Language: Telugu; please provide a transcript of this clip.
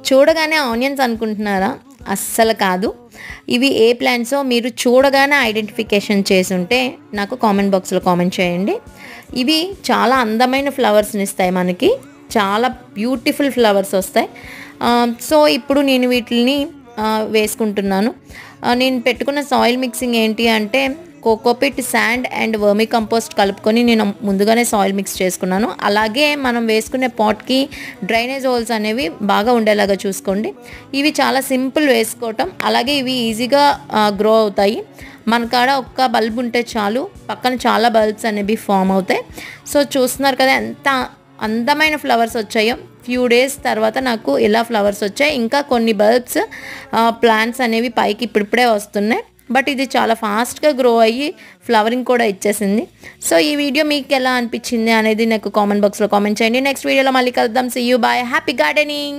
చూడగానే ఆనియన్స్ అనుకుంటున్నారా? అస్సలు కాదు. ఇవి ఏ ప్లాంట్సో మీరు చూడగానే ఐడెంటిఫికేషన్ చేసుంటే నాకు కామెంట్ బాక్స్‌లో కామెంట్ చేయండి. ఇవి చాలా అందమైన ఫ్లవర్స్‌ని ఇస్తాయి మనకి. చాలా బ్యూటిఫుల్ ఫ్లవర్స్ వస్తాయి. సో, ఇప్పుడు నేను వీటిల్ని వేసుకుంటున్నాను. నేను పెట్టుకున్న సాయిల్ మిక్సింగ్ ఏంటి అంటే cocopeat, sand and vermi compost కలుపుకొని నేను ముందుగానే సాయిల్ మిక్స్ చేసుకున్నాను. అలాగే మనం వేసుకునే పాట్‌కి డ్రైనేజ్ హోల్స్ అనేవి బాగా ఉండేలాగా చూసుకోండి. ఇవి చాలా సింపుల్ వేసుకోవటం. అలాగే ఇవి ఈజీగా గ్రో అవుతాయి. మన కాడ ఒక్క బల్బ్ ఉంటే చాలు, పక్కన చాలా బల్బ్స్ అనేవి ఫామ్ అవుతాయి. సో, చూస్తున్నారు కదా ఎంత అందమైన ఫ్లవర్స్ వచ్చాయో. ఫ్యూ డేస్ తర్వాత నాకు ఇలా ఫ్లవర్స్ వచ్చాయి. ఇంకా కొన్ని బల్బ్స్ ప్లాంట్స్ అనేవి పైకి ఇప్పుడిప్పుడే వస్తున్నాయి. బట్ ఇది చాలా ఫాస్ట్‌గా గ్రో అయ్యి ఫ్లవరింగ్ కూడా ఇచ్చేసింది. సో, ఈ వీడియో మీకు ఎలా అనిపించింది అనేది నాకు కామెంట్ బాక్స్‌లో కామెంట్ చేయండి. నెక్స్ట్ వీడియోలో మళ్ళీ కలుద్దాం. See you. Bye. Happy gardening.